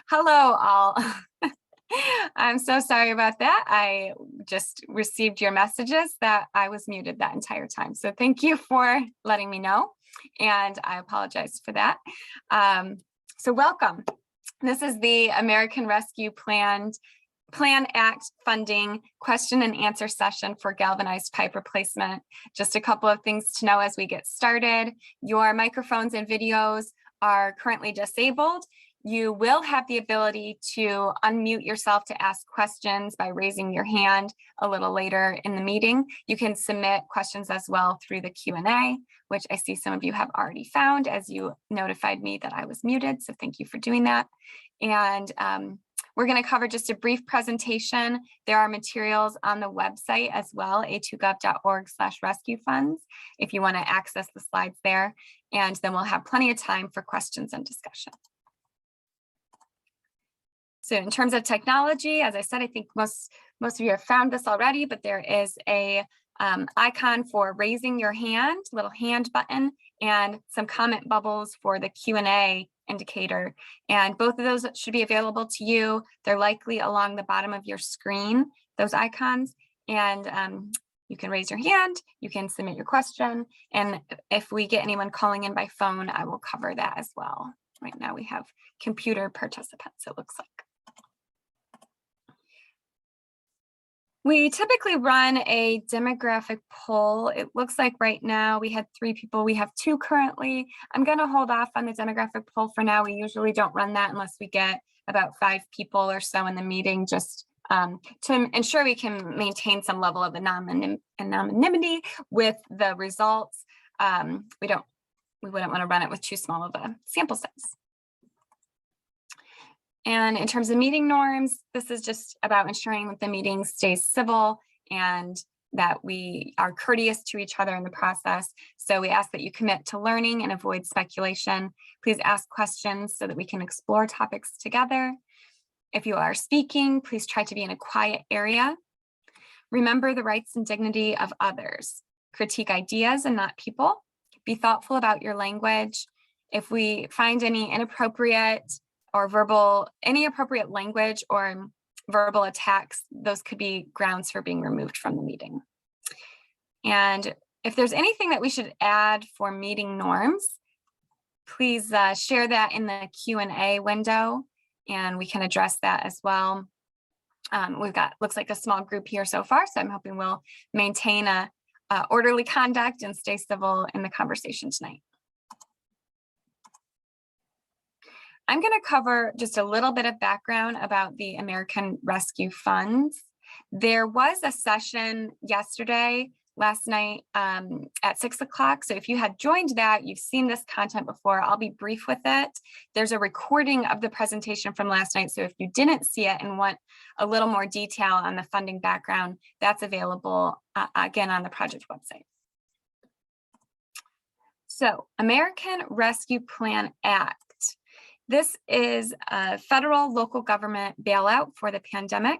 Hello, all. I'm so sorry about that. I just received your messages that I was muted that entire time. So thank you for letting me know, and I apologize for that. So welcome. This is the American Rescue Plan Act funding question and answer session for galvanized pipe replacement. Just a couple of things to know as we get started. Your microphones and videos are currently disabled. You will have the ability to unmute yourself to ask questions by raising your hand a little later in the meeting. You can submit questions as well through the Q&A, which I see some of you have already found as you notified me that I was muted. So thank you for doing that. And we're going to cover just a brief presentation. There are materials on the website as well, a2gov.org/rescue funds, if you want to access the slides there. And then we'll have plenty of time for questions and discussion. So in terms of technology, as I said, I think most of you have found this already, but there is a icon for raising your hand, little hand button, and some comment bubbles for the Q&A indicator. And both of those should be available to you. They're likely along the bottom of your screen, those icons. And you can raise your hand, you can submit your question. And if we get anyone calling in by phone, I will cover that as well. Right now we have computer participants, it looks like. We typically run a demographic poll. It looks like right now we had 3 people. We have 2 currently. I'm going to hold off on the demographic poll for now. We usually don't run that unless we get about 5 people or so in the meeting, just to ensure we can maintain some level of anonymity with the results. We wouldn't want to run it with too small of a sample size. And in terms of meeting norms, this is just about ensuring that the meeting stays civil and that we are courteous to each other in the process. So we ask that you commit to learning and avoid speculation. Please ask questions so that we can explore topics together. If you are speaking, please try to be in a quiet area. Remember the rights and dignity of others. Critique ideas and not people. Be thoughtful about your language. If we find any inappropriate or inappropriate language or verbal attacks, those could be grounds for being removed from the meeting. And if there's anything that we should add for meeting norms, please share that in the Q&A window, and we can address that as well. We've got, looks like a small group here so far, so I'm hoping we'll maintain a orderly conduct and stay civil in the conversation tonight. I'm going to cover just a little bit of background about the American Rescue Funds. There was a session last night at 6 o'clock. So if you had joined that, you've seen this content before. I'll be brief with it. There's a recording of the presentation from last night. So if you didn't see it and want a little more detail on the funding background, that's available again on the project website. So American Rescue Plan Act. This is a federal local government bailout for the pandemic.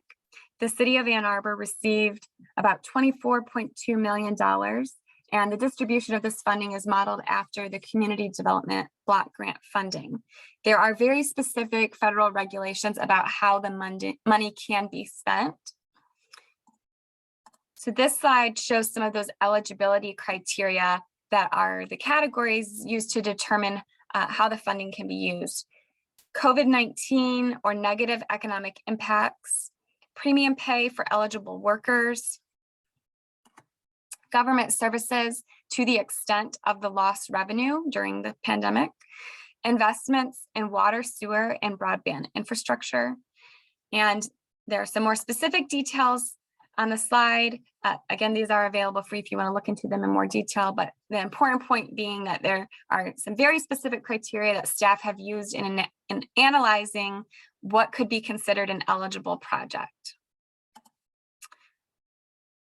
The city of Ann Arbor received about $24.2 million, and the distribution of this funding is modeled after the Community Development Block Grant funding. There are very specific federal regulations about how the money can be spent. So this slide shows some of those eligibility criteria that are the categories used to determine how the funding can be used. COVID-19 or negative economic impacts, premium pay for eligible workers, government services to the extent of the lost revenue during the pandemic, investments in water, sewer, and broadband infrastructure. And there are some more specific details on the slide. Again, these are available for you if you want to look into them in more detail, but the important point being that there are some very specific criteria that staff have used in analyzing what could be considered an eligible project.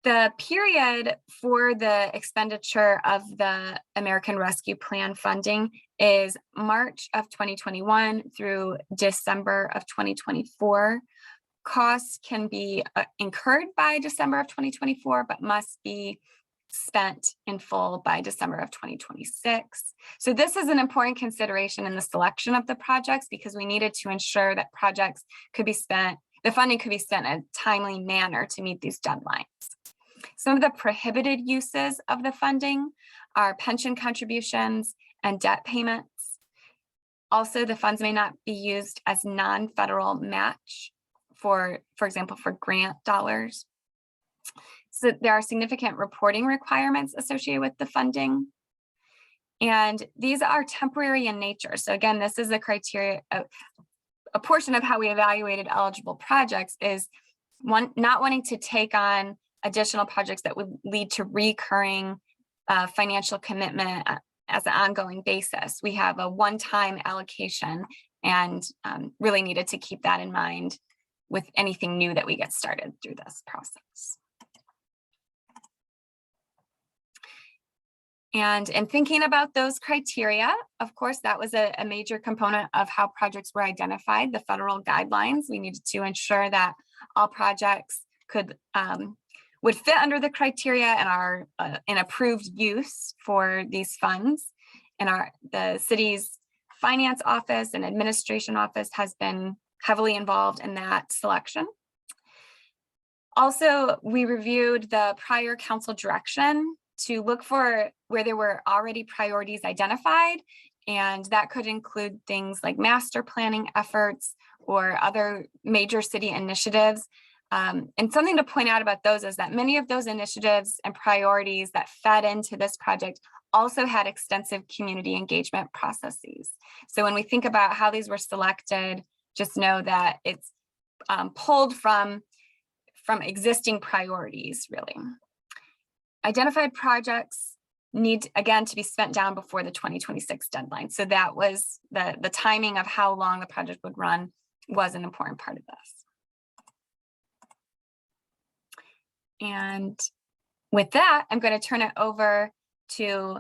The period for the expenditure of the American Rescue Plan funding is March of 2021 through December of 2024. Costs can be incurred by December of 2024, but must be spent in full by December of 2026. So this is an important consideration in the selection of the projects, because we needed to ensure that projects could be spent, the funding could be spent in a timely manner to meet these deadlines. Some of the prohibited uses of the funding are pension contributions and debt payments. Also, the funds may not be used as non-federal match for example, for grant dollars. So there are significant reporting requirements associated with the funding. And these are temporary in nature. So again, this is a criteria, a portion of how we evaluated eligible projects is not wanting to take on additional projects that would lead to recurring financial commitment as an ongoing basis. We have a one-time allocation and really needed to keep that in mind with anything new that we get started through this process. And in thinking about those criteria, of course, that was a major component of how projects were identified, the federal guidelines. We needed to ensure that all projects would fit under the criteria and are an approved use for these funds. And the city's finance office and administration office has been heavily involved in that selection. Also, we reviewed the prior council direction to look for where there were already priorities identified, and that could include things like master planning efforts or other major city initiatives. And something to point out about those is that many of those initiatives and priorities that fed into this project also had extensive community engagement processes. So when we think about how these were selected, just know that it's pulled from existing priorities, really. Identified projects need, again, to be spent down before the 2026 deadline. So that was the timing of how long the project would run was an important part of this. And with that, I'm going to turn it over to,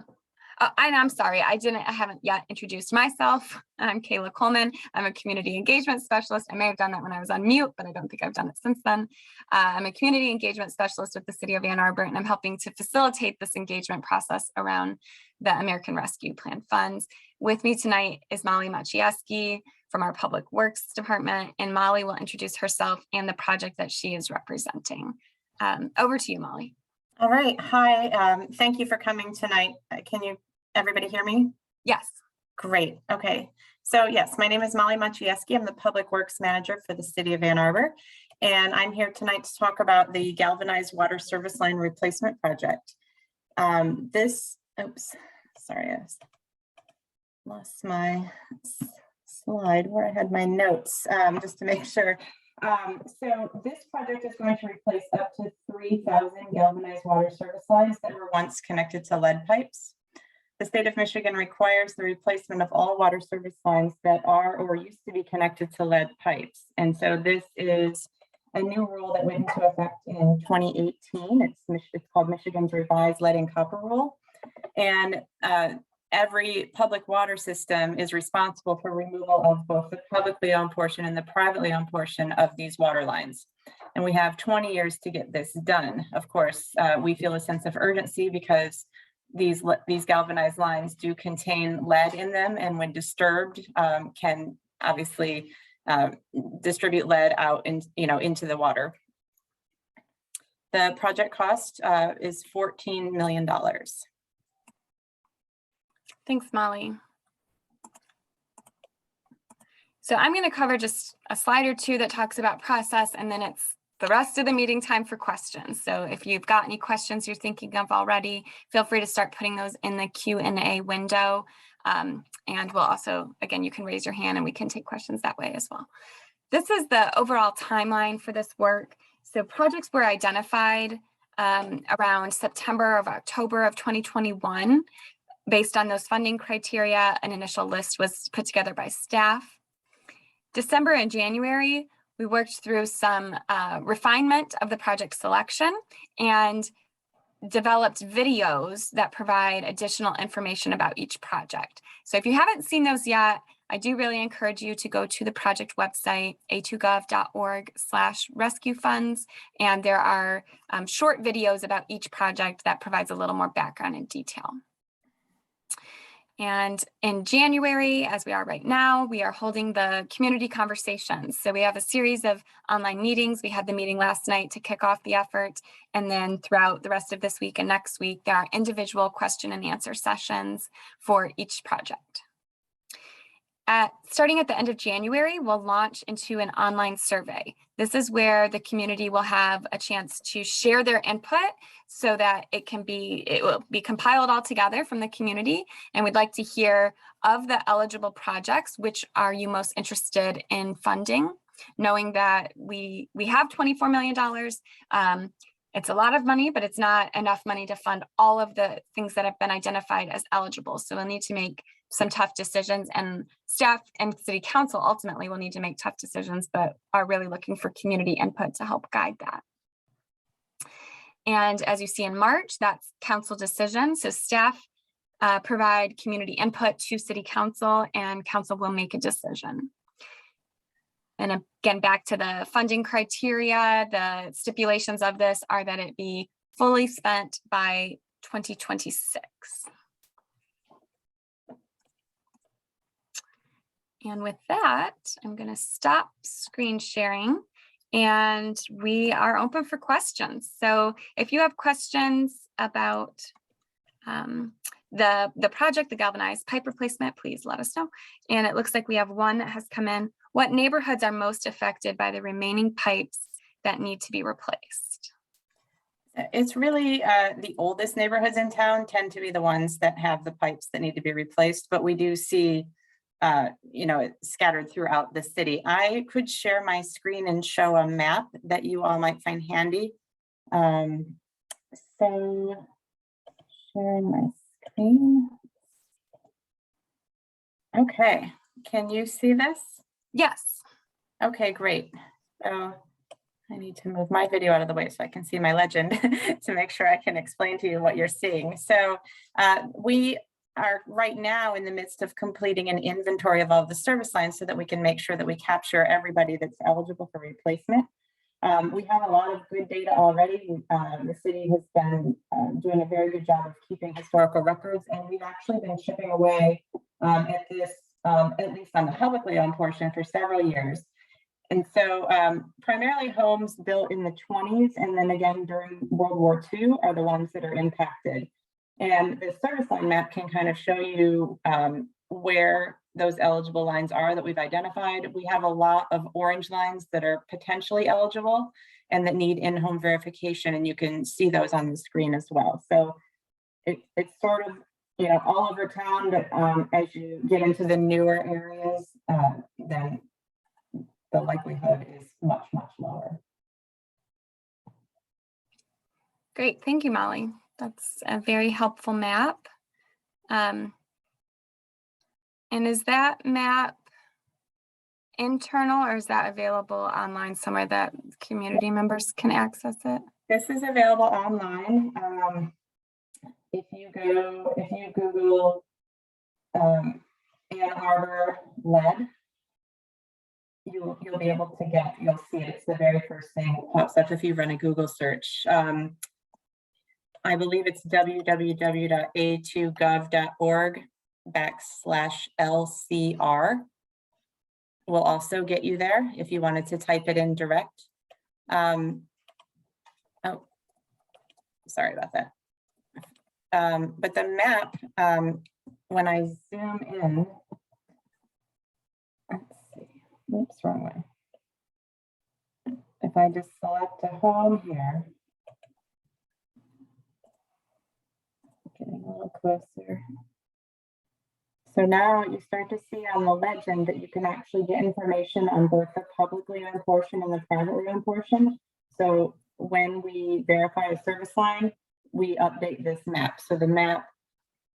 I'm sorry, I haven't yet introduced myself. I'm Kayla Coleman. I'm a community engagement specialist. I may have done that when I was on mute, but I don't think I've done it since then. I'm a community engagement specialist with the City of Ann Arbor, and I'm helping to facilitate this engagement process around the American Rescue Plan funds. With me tonight is Molly Maciejewski from our Public Works Department, and Molly will introduce herself and the project that she is representing. Over to you, Molly. All right. Hi. Thank you for coming tonight. Can everybody hear me? Yes. Great. Okay. So yes, my name is Molly Maciejewski. I'm the Public Works Manager for the City of Ann Arbor, and I'm here tonight to talk about the Galvanized Water Service Line Replacement Project. Oops, sorry, I lost my slide where I had my notes, just to make sure. So this project is going to replace up to 3,000 galvanized water service lines that were once connected to lead pipes. The state of Michigan requires the replacement of all water service lines that are or used to be connected to lead pipes. And so this is a new rule that went into effect in 2018. It's called Michigan's Revised Lead and Copper Rule. And every public water system is responsible for removal of both the publicly owned portion and the privately owned portion of these water lines. And we have 20 years to get this done. Of course, we feel a sense of urgency because these galvanized lines do contain lead in them, and when disturbed, can obviously distribute lead out into the water. The project cost is $14 million. Thanks, Molly. So I'm going to cover just a slide or two that talks about process, and then it's the rest of the meeting time for questions. So if you've got any questions you're thinking of already, feel free to start putting those in the Q&A window. And we'll also, again, you can raise your hand and we can take questions that way as well. This is the overall timeline for this work. So projects were identified around September or October of 2021. Based on those funding criteria, an initial list was put together by staff. December and January, we worked through some refinement of the project selection and developed videos that provide additional information about each project. So if you haven't seen those yet, I do really encourage you to go to the project website, a2gov.org/rescue funds, and there are short videos about each project that provides a little more background and detail. And in January, as we are right now, we are holding the community conversations. So we have a series of online meetings. We had the meeting last night to kick off the effort. And then throughout the rest of this week and next week, there are individual question and answer sessions for each project. Starting at the end of January, we'll launch into an online survey. This is where the community will have a chance to share their input so that it will be compiled all together from the community. And we'd like to hear, of the eligible projects, which are you most interested in funding, knowing that we have $24 million. It's a lot of money, but it's not enough money to fund all of the things that have been identified as eligible. So we'll need to make some tough decisions, and staff and city council ultimately will need to make tough decisions, but are really looking for community input to help guide that. And as you see in March, that's council decision. So staff provide community input to city council, and council will make a decision. And again, back to the funding criteria, the stipulations of this are that it be fully spent by 2026. And with that, I'm going to stop screen sharing, and we are open for questions. So if you have questions about the project, the galvanized pipe replacement, please let us know. And it looks like we have one that has come in. What neighborhoods are most affected by the remaining pipes that need to be replaced? It's really the oldest neighborhoods in town tend to be the ones that have the pipes that need to be replaced, but we do see scattered throughout the city. I could share my screen and show a map that you all might find handy. So sharing my screen. Okay, can you see this? Yes. Okay, great. So I need to move my video out of the way so I can see my legend to make sure I can explain to you what you're seeing. So we are right now in the midst of completing an inventory of all the service lines so that we can make sure that we capture everybody that's eligible for replacement. We have a lot of good data already. The city has been doing a very good job of keeping historical records, and we've actually been chipping away at this, at least on the publicly owned portion, for several years. And so primarily homes built in the 20s and then again during World War II are the ones that are impacted. And the service line map can kind of show you where those eligible lines are that we've identified. We have a lot of orange lines that are potentially eligible and that need in-home verification, and you can see those on the screen as well. So it's sort of, all over town, but as you get into the newer areas, then the likelihood is much, much lower. Great, thank you, Molly. That's a very helpful map. And is that map internal, or is that available online somewhere that community members can access it? This is available online. If you Google Ann Arbor lead, you'll be able to you'll see it. It's the very first thing that pops up if you run a Google search. I believe it's www.a2gov.org/LCR will also get you there if you wanted to type it in direct. Oh, sorry about that. But the map, when I zoom in, let's see, oops, wrong way. If I just select a home here, getting a little closer. So now you start to see on the legend that you can actually get information on both the publicly owned portion and the privately owned portion. So when we verify a service line, we update this map. So the map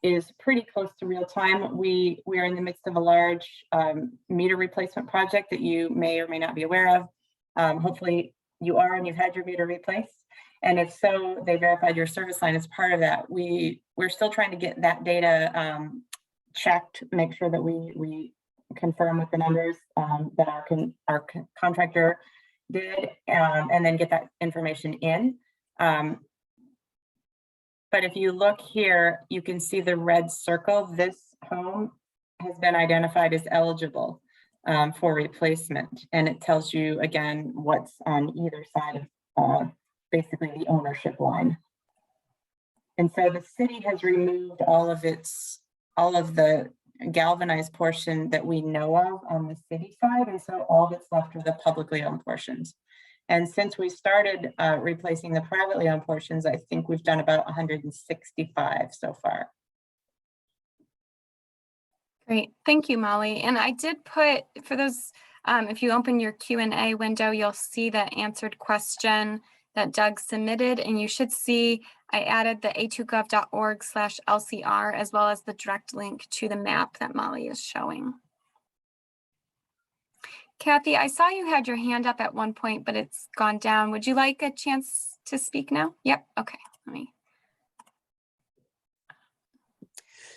is pretty close to real time. We are in the midst of a large meter replacement project that you may or may not be aware of. Hopefully you are, and you've had your meter replaced. And if so, they verified your service line as part of that. We're still trying to get that data checked, make sure that we confirm with the numbers that our contractor did, and then get that information in. But if you look here, you can see the red circle. This home has been identified as eligible for replacement, and it tells you again what's on either side of basically the ownership line. And so the city has removed all of the galvanized portion that we know of on the city side, and so all that's left are the publicly owned portions. And since we started replacing the privately owned portions, I think we've done about 165 so far. Great, thank you, Molly. And I did put, for those, if you open your Q&A window, you'll see the answered question that Doug submitted, and you should see I added the a2gov.org/LCR as well as the direct link to the map that Molly is showing. Kathy, I saw you had your hand up at one point, but it's gone down. Would you like a chance to speak now? Yep, okay, let me.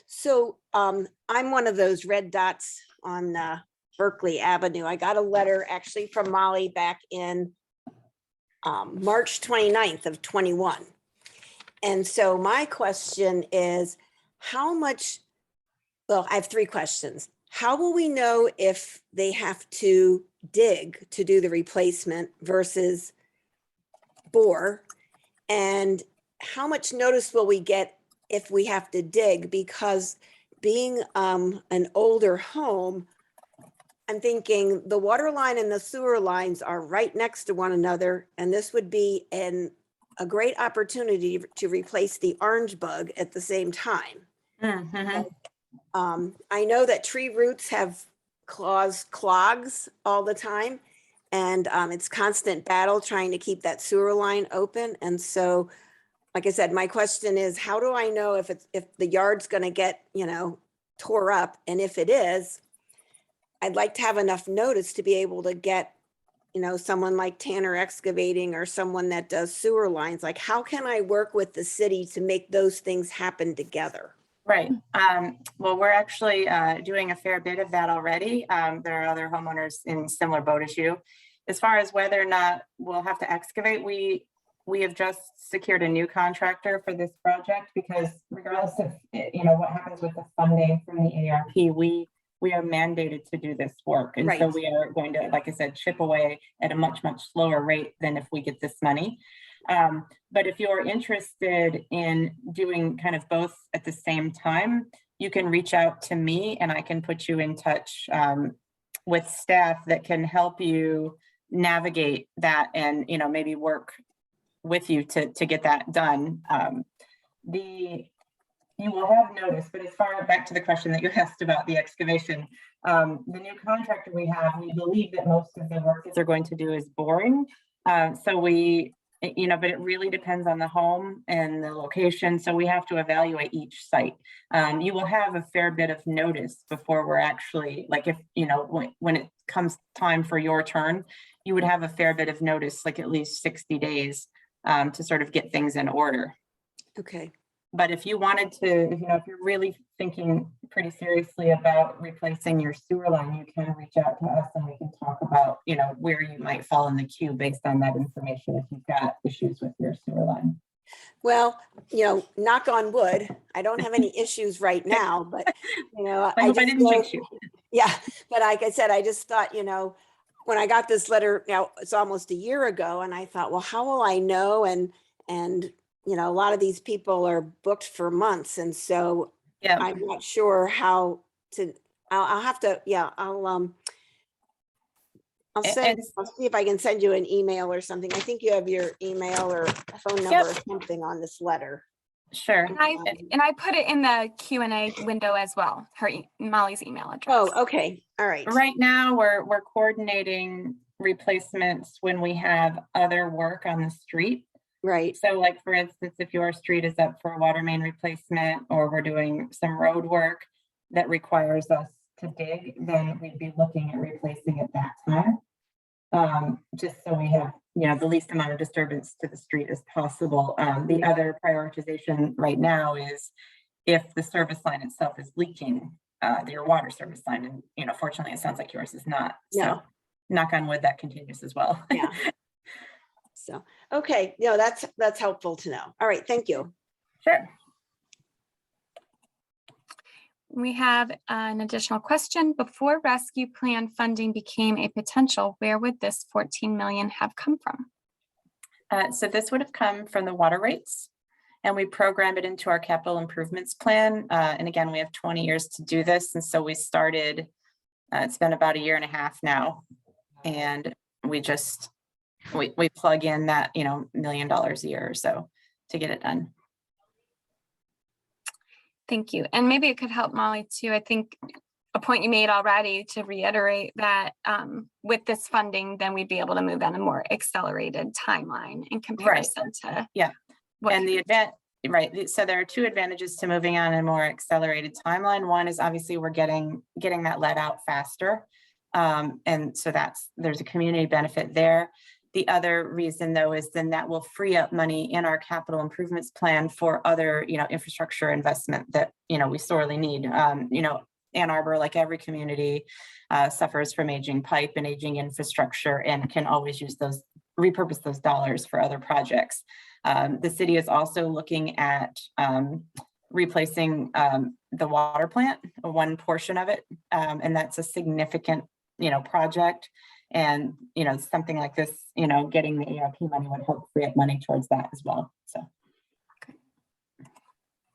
So I'm one of those red dots on Berkeley Avenue. I got a letter actually from Molly back in March 29th of 21. And so my question is, how much, well, I have three questions. How will we know if they have to dig to do the replacement versus bore? And how much notice will we get if we have to dig? Because being an older home, I'm thinking the water line and the sewer lines are right next to one another, and this would be a great opportunity to replace the orange bug at the same time. Mm-hmm. I know that tree roots have clogs all the time, and it's constant battle trying to keep that sewer line open. And so, like I said, my question is, how do I know if the yard's going to get, tore up? And if it is, I'd like to have enough notice to be able to get, someone like Tanner Excavating or someone that does sewer lines. Like, how can I work with the city to make those things happen together? Right. Well, we're actually doing a fair bit of that already. There are other homeowners in similar boat as you. As far as whether or not we'll have to excavate, we have just secured a new contractor for this project, because regardless of what happens with the funding from the ARP, we are mandated to do this work. And Right. so we are going to, like I said, chip away at a much, much slower rate than if we get this money. But if you're interested in doing kind of both at the same time, you can reach out to me and I can put you in touch with staff that can help you navigate that and, maybe work with you to get that done. You will have notice, but as far back to the question that you asked about the excavation, the new contractor we have, we believe that most of the work that they're going to do is boring. So we, but it really depends on the home and the location. So we have to evaluate each site. You will have a fair bit of notice before we're actually, like if, when it comes time for your turn, you would have a fair bit of notice, like at least 60 days to sort of get things in order. Okay. But if you wanted to, if you're really thinking pretty seriously about replacing your sewer line, you can reach out to us and we can talk about, where you might fall in the queue based on that information if you've got issues with your sewer line. Well, knock on wood, I don't have any issues right now, but, I hope I didn't jinx you. Yeah, but like I said, I just thought, when I got this letter, now it's almost a year ago, and I thought, well, how will I know? And a lot of these people are booked for months. And so yeah, I'm not sure how to, I'll have to, I'll see if I can send you an email or something. I think you have your email or phone number or something on this letter. Sure. And I put it in the Q&A window as well, Molly's email address. Oh, okay. All right. Right now we're coordinating replacements when we have other work on the street. Right. So like, for instance, if your street is up for a water main replacement or we're doing some road work that requires us to dig, then we'd be looking at replacing at that time. Just so we have, the least amount of disturbance to the street as possible. The other prioritization right now is if the service line itself is leaking, your water service line. And, you know, fortunately, it sounds like yours is not. No. So knock on wood, that continues as well. Yeah. So, okay, that's helpful to know. All right, thank you. Sure. We have an additional question. Before rescue plan funding became a potential, where would this 14 million have come from? So this would have come from the water rates, and we programmed it into our capital improvements plan. And again, we have 20 years to do this. And so we started, it's been about a year and a half now. And we just, we plug in that, you know, $1 million a year or so to get it done. Thank you. And maybe it could help Molly too. I think a point you made already to reiterate that with this funding, then we'd be able to move on a more accelerated timeline in comparison to And the event, right. So there are two advantages to moving on a more accelerated timeline. One is obviously we're getting that let out faster. And so there's a community benefit there. The other reason though is then that will free up money in our capital improvements plan for other, you know, infrastructure investment that, you know, we sorely need. You know, Ann Arbor, like every community, suffers from aging pipe and aging infrastructure and can always use repurpose those dollars for other projects. The city is also looking at replacing the water plant, one portion of it, and that's a significant, you know, project. And, you know, something like this, you know, getting the ARP money would help free up money towards that as well. So, okay.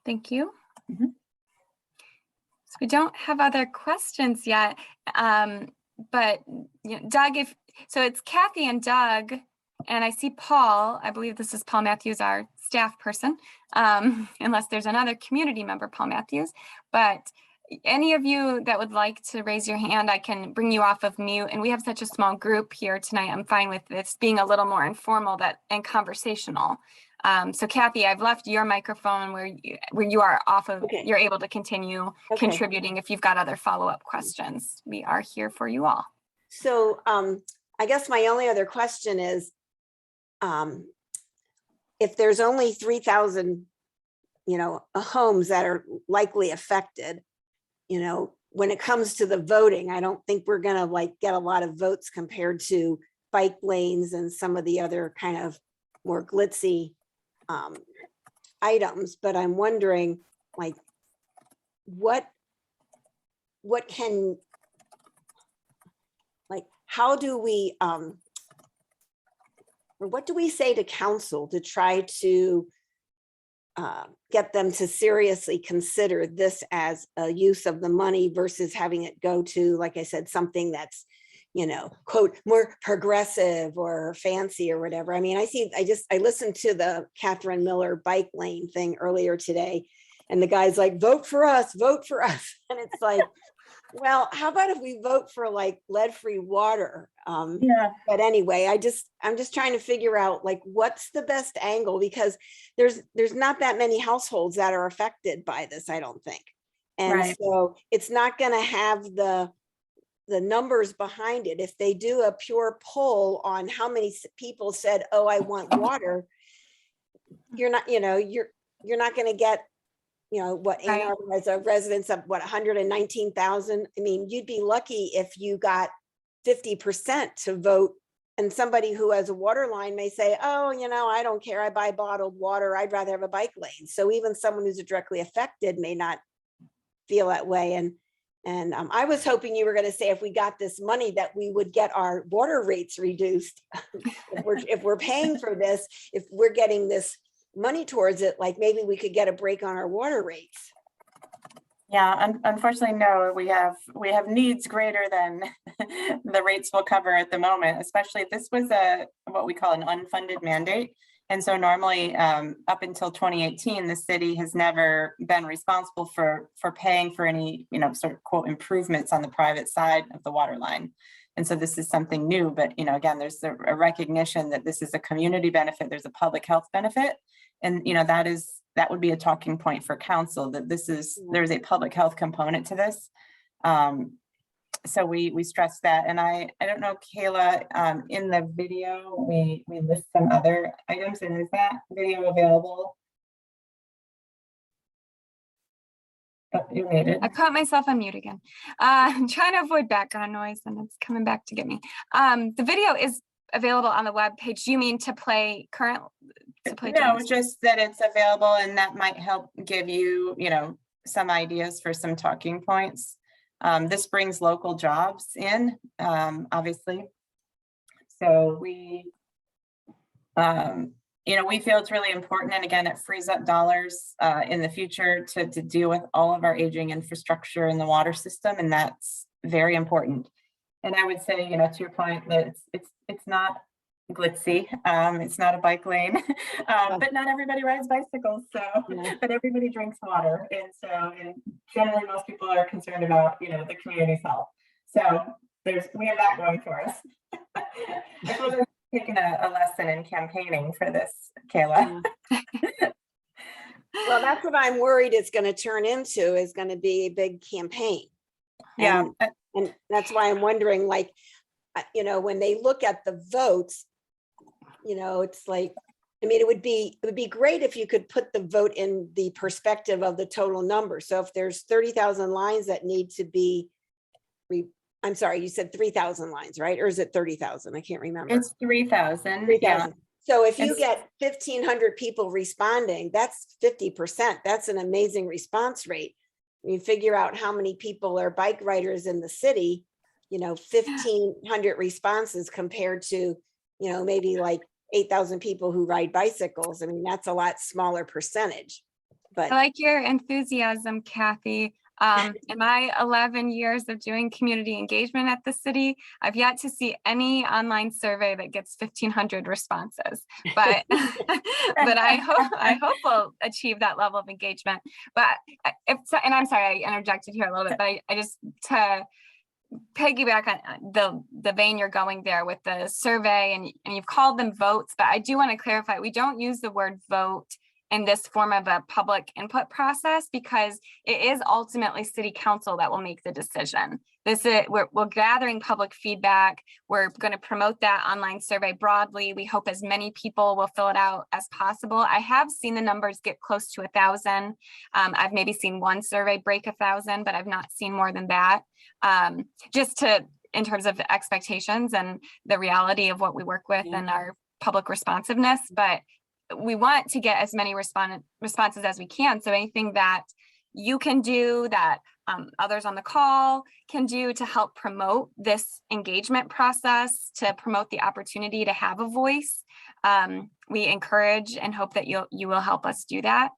Thank you. Mm-hmm. So we don't have other questions yet, but you know, Doug, so it's Kathy and Doug, and I see Paul. I believe this is Paul Matthews, our staff person, unless there's another community member, Paul Matthews. But any of you that would like to raise your hand, I can bring you off of mute. And we have such a small group here tonight. I'm fine with this being a little more informal and conversational. So Kathy, I've left your microphone where you are off of, Okay. You're able to continue contributing if you've got other follow-up questions. We are here for you all. So I guess my only other question is, if there's only 3,000, you know, homes that are likely affected, you know, when it comes to the voting, I don't think we're going to like get a lot of votes compared to bike lanes and some of the other kind of more glitzy items. But I'm wondering, like, how do we, or what do we say to council to try to get them to seriously consider this as a use of the money versus having it go to, like I said, something that's, you know, quote, more progressive or fancy or whatever. I mean, I listened to the Catherine Miller bike lane thing earlier today, and the guy's like, vote for us. And it's like, well, how about if we vote for like lead-free water? But anyway, I'm just trying to figure out like what's the best angle, because there's not that many households that are affected by this, I don't think. And so it's not going to have the numbers behind it. If they do a pure poll on how many people said, oh, I want water, you're not going to get, you know, what Ann Arbor has a residence of 119,000. I mean, you'd be lucky if you got 50% to vote, and somebody who has a water line may say, oh, you know, I don't care, I buy bottled water, I'd rather have a bike lane. So even someone who's directly affected may not feel that way. And I was hoping you were going to say if we got this money that we would get our water rates reduced. if we're paying for this, if we're getting this money towards it, like maybe we could get a break on our water rates. Yeah, unfortunately, no, we have needs greater than the rates will cover at the moment, especially if this was what we call an unfunded mandate. And so normally up until 2018, the city has never been responsible for paying for any, you know, sort of quote improvements on the private side of the water line. And so this is something new, but, you know, again, there's a recognition that this is a community benefit, there's a public health benefit. And, you know, that would be a talking point for council, that there's a public health component to this. So we stress that. And I don't know, Kayla, in the video, we list some other items, and is that video available? You're muted. I caught myself on mute again. I'm trying to avoid background noise and it's coming back to get me. The video is available on the web page. You mean to play No, just that it's available, and that might help give you, some ideas for some talking points. This brings local jobs in, obviously. So we feel it's really important. And again, it frees up dollars in the future to deal with all of our aging infrastructure in the water system. And that's very important. And I would say, to your point, that it's not glitzy. It's not a bike lane, but not everybody rides bicycles. So, but everybody drinks water. And generally most people are concerned about, the community's health. So we have that going for us. I feel like taking a lesson in campaigning for this, Kayla. Well, that's what I'm worried it's going to turn into, is going to be a big campaign. Yeah. And that's why I'm wondering, like, when they look at the votes, it's like, I mean, it would be great if you could put the vote in the perspective of the total number. So if there's 30,000 lines that need to be, I'm sorry, you said 3,000 lines, right? Or is it 30,000? I can't remember. It's 3,000. 3,000. Yeah. So if you get 1,500 people responding, that's 50%. That's an amazing response rate. You figure out how many people are bike riders in the city, 1,500 responses compared to, maybe like 8,000 people who ride bicycles. I mean, that's a lot smaller percentage. But I like your enthusiasm, Kathy. In my 11 years of doing community engagement at the city, I've yet to see any online survey that gets 1,500 responses. But but I hope we'll achieve that level of engagement. But and I'm sorry I interjected here a little bit, but I just to piggyback on the vein you're going there with the survey, and you've called them votes, but I do want to clarify, we don't use the word vote in this form of a public input process, because it is ultimately city council that will make the decision. We're gathering public feedback. We're going to promote that online survey broadly. We hope as many people will fill it out as possible. I have seen the numbers get close to 1,000. I've maybe seen one survey break 1,000, but I've not seen more than that. In terms of expectations and the reality of what we work with and our public responsiveness, but we want to get as many responses as we can. So anything that you can do, that others on the call can do to help promote this engagement process, to promote the opportunity to have a voice, we encourage and hope that you will help us do that.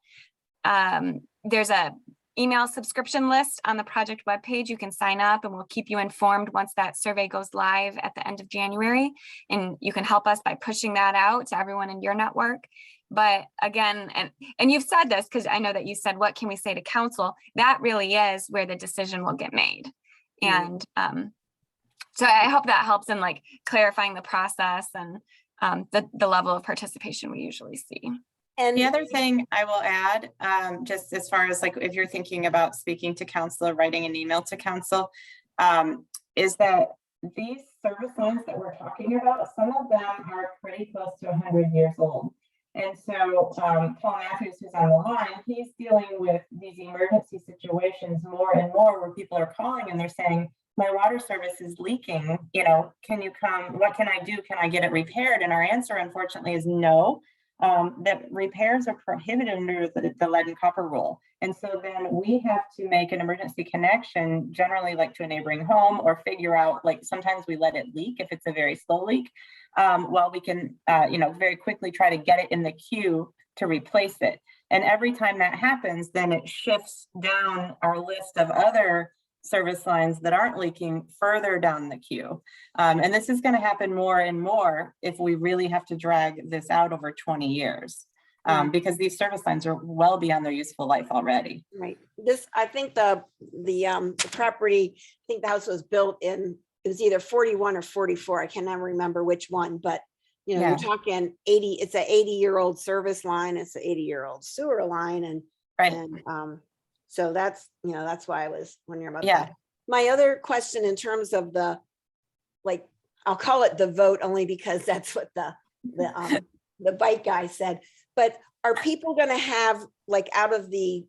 There's a email subscription list on the project webpage. You can sign up and we'll keep you informed once that survey goes live at the end of January. And you can help us by pushing that out to everyone in your network. But again, and you've said this, because I know that you said, what can we say to council? That really is where the decision will get made. And so I hope that helps in like clarifying the process and the level of participation we usually see. And the other thing I will add, just as far as like if you're thinking about speaking to council or writing an email to council, is that these service lines that we're talking about, some of them are pretty close to 100 years old. And so Paul Matthews, who's on the line, he's dealing with these emergency situations more and more where people are calling and they're saying, my water service is leaking, can you come, what can I do? Can I get it repaired? And our answer, unfortunately, is no. That repairs are prohibited under the lead and copper rule. And so then we have to make an emergency connection, generally like to a neighboring home, or figure out, like sometimes we let it leak if it's a very slow leak, while we can, very quickly try to get it in the queue to replace it. And every time that happens, then it shifts down our list of other service lines that aren't leaking further down the queue. And this is going to happen more and more if we really have to drag this out over 20 years, because these service lines are well beyond their useful life already. Right. I think the property, I think the house was built in, it was either 41 or 44. I can never remember which one, but you're talking 80, it's an 80-year-old service line. It's an 80-year-old sewer line. And, so that's why I was wondering about that. My other question in terms of the, like, I'll call it the vote only because that's what the bike guy said, but are people going to have, like, out of the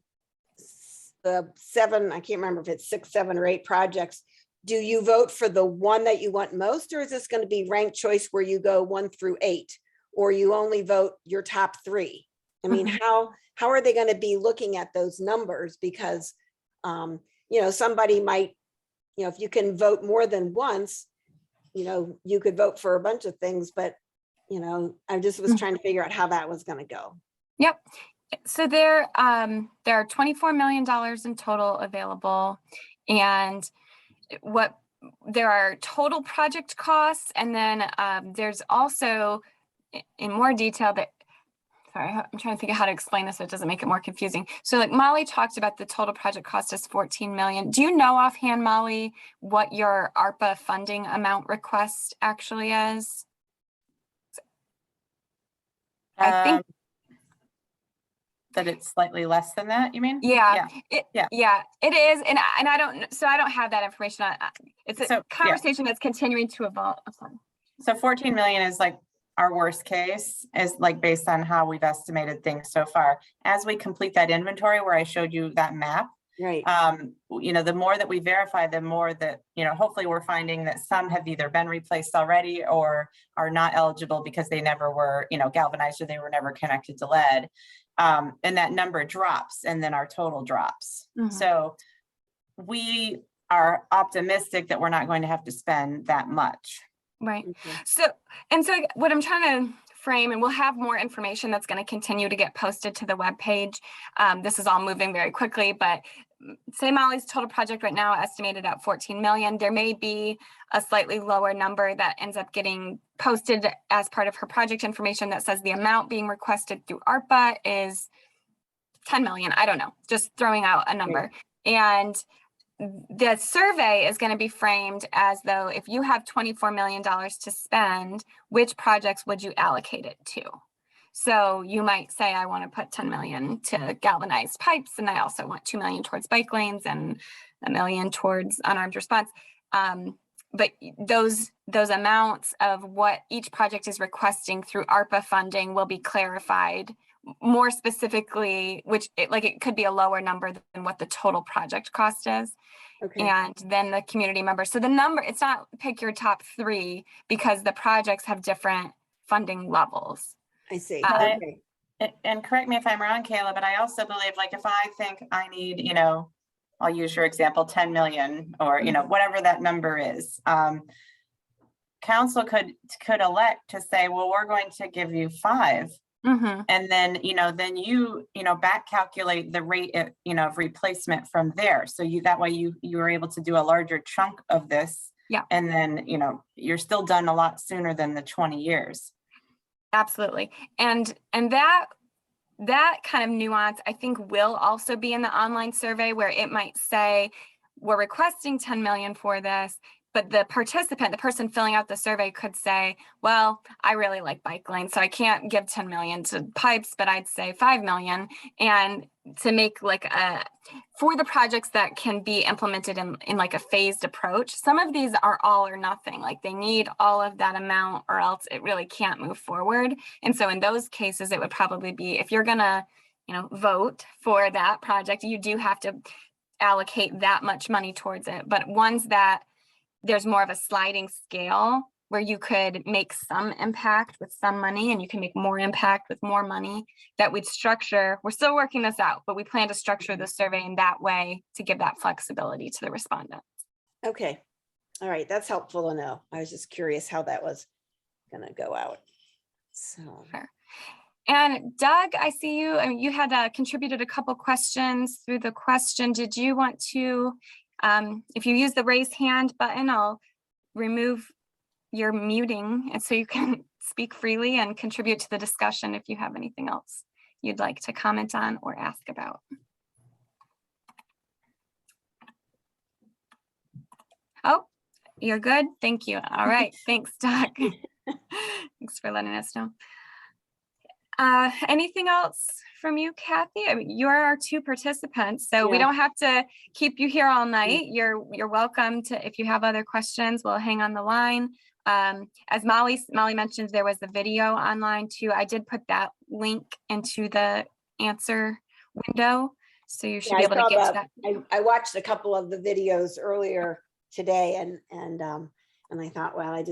the 7, I can't remember if it's 6, 7, or 8 projects, do you vote for the one that you want most, or is this going to be ranked choice where you go 1 through 8, or you only vote your top 3? I mean, how are they going to be looking at those numbers? Because, somebody might, if you can vote more than once, you could vote for a bunch of things, but, I just was trying to figure out how that was going to go. Yep. So there are $24 million in total available, and there are total project costs, and then there's also in more detail that, sorry, I'm trying to think of how to explain this so it doesn't make it more confusing. So like Molly talked about, the total project cost is 14 million. Do you know offhand, Molly, what your ARPA funding amount request actually is? I think that it's slightly less than that, you mean? Yeah, Yeah. It is. And I don't have that information. It's a conversation that's continuing to evolve. So 14 million is like our worst case, is like based on how we've estimated things so far. As we complete that inventory where I showed you that map, right? The more that we verify, the more that, hopefully we're finding that some have either been replaced already or are not eligible because they never were, galvanized, or they were never connected to lead. And that number drops, and then our total drops. So we are optimistic that we're not going to have to spend that much. Right. So what I'm trying to frame, and we'll have more information that's going to continue to get posted to the webpage. This is all moving very quickly, but say Molly's total project right now estimated at 14 million. There may be a slightly lower number that ends up getting posted as part of her project information that says the amount being requested through ARPA is 10 million. I don't know, just throwing out a number. Right. And the survey is going to be framed as though if you have $24 million to spend, which projects would you allocate it to? So you might say, I want to put 10 million to galvanized pipes, and I also want 2 million towards bike lanes and $1 million towards unarmed response. But those amounts of what each project is requesting through ARPA funding will be clarified more specifically, it could be a lower number than what the total project cost is. Okay. And then the community members. So the number, it's not pick your top 3 because the projects have different funding levels. I see. Okay. And correct me if I'm wrong, Kayla, but I also believe, like, if I think I need, I'll use your example, 10 million or, whatever that number is, council could elect to say, well, we're going to give you 5. And then, then you back calculate the rate of replacement from there. So that way you were able to do a larger chunk of this. Yeah. And then, you're still done a lot sooner than the 20 years. Absolutely. And that kind of nuance, I think, will also be in the online survey, where it might say, we're requesting 10 million for this. But the participant, the person filling out the survey, could say, well, I really like bike lanes, so I can't give 10 million to pipes, but I'd say 5 million. And to make for the projects that can be implemented in like a phased approach, some of these are all or nothing, like they need all of that amount or else it really can't move forward. And so in those cases, it would probably be, if you're gonna, vote for that project, you do have to allocate that much money towards it. But ones that there's more of a sliding scale where you could make some impact with some money and you can make more impact with more money, that we'd structure. We're still working this out, but we plan to structure the survey in that way to give that flexibility to the respondents. Okay. All right. That's helpful to know. I was just curious how that was going to go out. So. Sure. And Doug, I see you, you had contributed a couple questions through the question. Did you want to, if you use the raise hand button, I'll remove your muting, and so you can speak freely and contribute to the discussion if you have anything else you'd like to comment on or ask about. Oh, you're good. Thank you. All right. Thanks, Doug. Thanks for letting us know. Anything else from you, Kathy? I mean, you're our 2 participants, so we don't have to keep you here all night. You're welcome to, if you have other questions, we'll hang on the line. As Molly mentioned, there was a video online too. I did put that link into the answer window. So you should Yeah, be I able to saw get to that. I watched a couple of the videos earlier today and I thought, well, I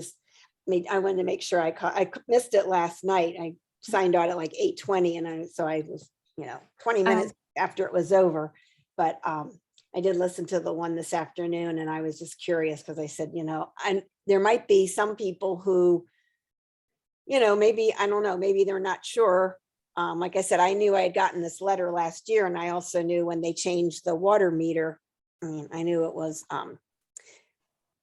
wanted to make sure I missed it last night. I signed out at like 8:20 and so I was, 20 minutes after it was over. But I did listen to the one this afternoon and I was just curious because I said, there might be some people who, maybe, I don't know, maybe they're not sure. Like I said, I knew I had gotten this letter last year and I also knew when they changed the water meter, I knew it was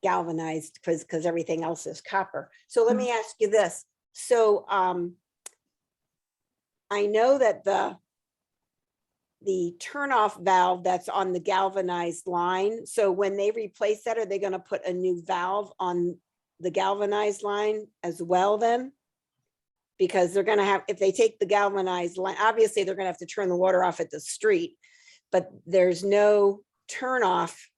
galvanized because everything else is copper. So let me ask you this. So I know that the turnoff valve that's on the galvanized line. So when they replace that, are they going to put a new valve on the galvanized line as well then? Because they're going to have, if they take the galvanized line, obviously they're going to have to turn the water off at the street, but there's no turn off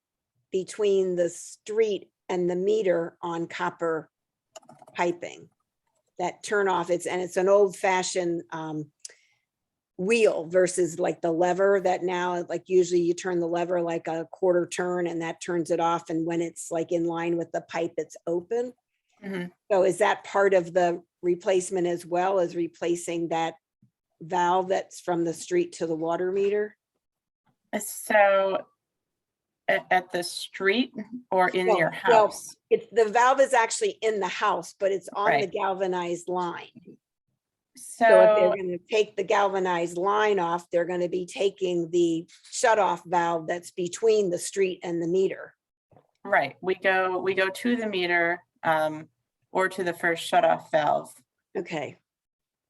between the street and the meter on copper piping. That turn off, it's an old fashioned wheel versus like the lever that now, like usually you turn the lever like a quarter turn and that turns it off. And when it's like in line with the pipe, it's open. So is that part of the replacement as well as replacing that valve that's from the street to the water meter? So at the street or in your house? The valve is actually in the house, but it's on the Right. galvanized line. So if So they're going to take the galvanized line off, they're going to be taking the shutoff valve that's between the street and the meter. right, we go to the meter or to the first shutoff valve. Okay.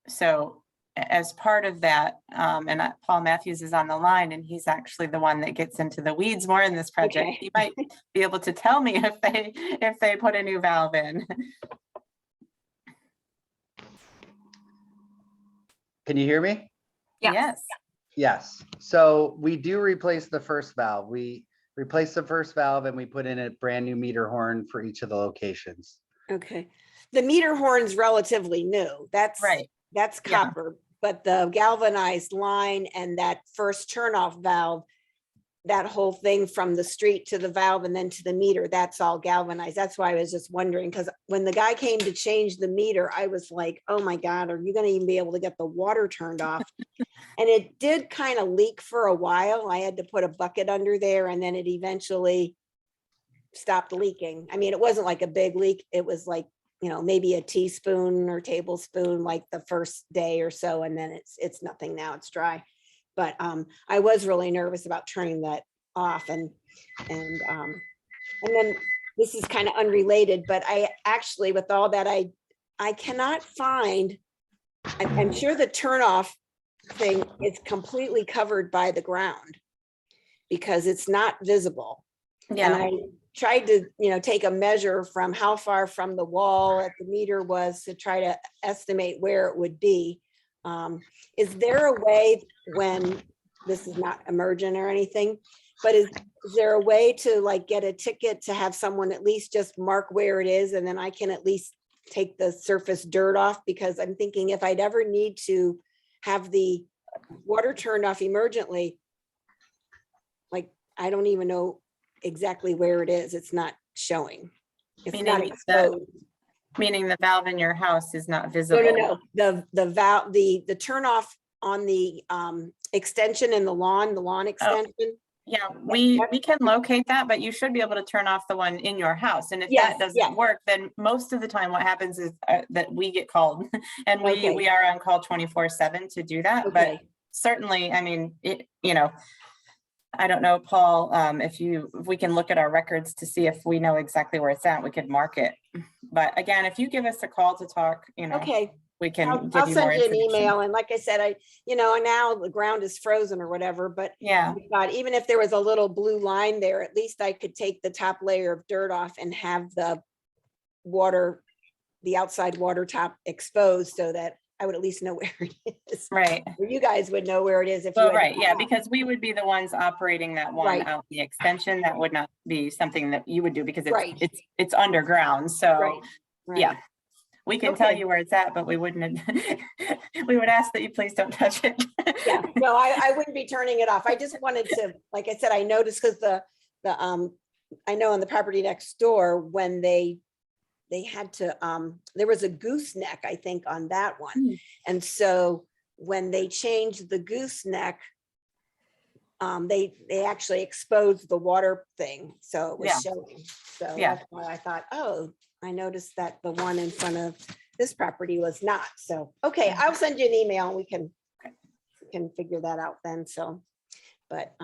So as part of that, and Paul Matthews is on the line, and he's actually the one that gets into the weeds more in this project. Okay. He might be able to tell me if they put a new valve in. Can you hear me? Yes. Yes. So we do replace the first valve. We replace the first valve and we put in a brand new meter horn for each of the locations. Okay. The meter horn's relatively new. That's Right. That's Yeah. copper, but the galvanized line and that first turnoff valve, that whole thing from the street to the valve and then to the meter, that's all galvanized. That's why I was just wondering, because when the guy came to change the meter, I was like, oh my God, are you going to even be able to get the water turned off? And it did kind of leak for a while. I had to put a bucket under there and then it eventually stopped leaking. I mean, it wasn't like a big leak. It was like, maybe a teaspoon or tablespoon like the first day or so. And then it's nothing now, it's dry. But I was really nervous about turning that off. And then this is kind of unrelated, but I actually, with all that, I cannot find, I'm sure the turnoff thing is completely covered by the ground because it's not visible. Yeah. And I tried to, take a measure from how far from the wall at the meter was to try to estimate where it would be. Is there a way, when this is not emergent or anything, but is there a way to like get a ticket to have someone at least just mark where it is and then I can at least take the surface dirt off? Because I'm thinking if I'd ever need to have the water turned off emergently, like I don't even know exactly where it is. It's not showing. It's not exposed. Meaning the valve in your house is not visible. No. The valve, the turn off on the extension in the lawn extension. Yeah, we can locate that, but you should be able to turn off the one in your house. And if that doesn't work, then most of the time what happens is that we get called and we are on call 24/7 to do that. But certainly, I mean, I don't know, Paul, if we can look at our records to see if we know exactly where it's at, we could mark it. But again, if you give us a call to talk, we can I'll give you send more you an information. email. And like I said, now the ground is frozen or whatever, but yeah, even if there was a little blue line there, at least I could take the top layer of dirt off and have the outside water top exposed so that I would at least know where it is. right. Or you guys would know where it is if because we would be the ones operating that one out the extension. That would not be something that you would do because it's underground. So yeah. We can tell Okay. you where it's at, but we wouldn't, we would ask that you please don't touch it. Yeah, no, I wouldn't be turning it off. I just wanted to, like I said, I noticed because I know on the property next door, when they had to, there was a gooseneck, I think, on that one. Mm. And so when they changed the gooseneck, they actually exposed the water thing, so it was Yeah. showing. So Yeah. that's why I thought, oh, I noticed that the one in front of this property was not. So, okay, I'll send you an email and we can figure that out then. So, but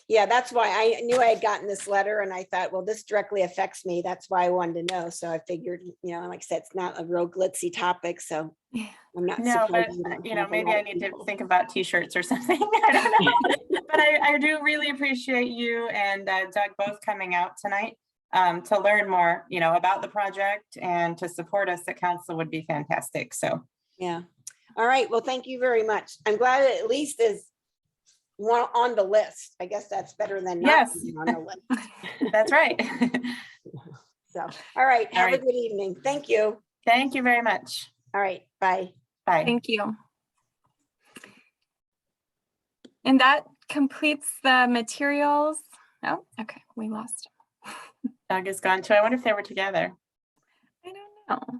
yeah, that's why I knew I had gotten this letter and I thought, well, this directly affects me. That's why I wanted to know. So I figured, like I said, it's not a real glitzy topic. So Yeah. I'm not. No, but surprised you don't have a maybe lot I of need to people. think about t-shirts or something. I don't know. But I do really appreciate you and Doug both coming out tonight to learn more, about the project, and to support us at council would be fantastic. So Yeah. All right. Well, thank you very much. I'm glad it at least is one on the list. I guess that's better than not Yes. being on the list. that's right. So, all right. Have a right. good evening. Thank you. Thank you very much. All right. Bye. Bye. Thank you. And that completes the materials. Oh, okay, we lost. Doug is gone too. I wonder if they were together. I don't know.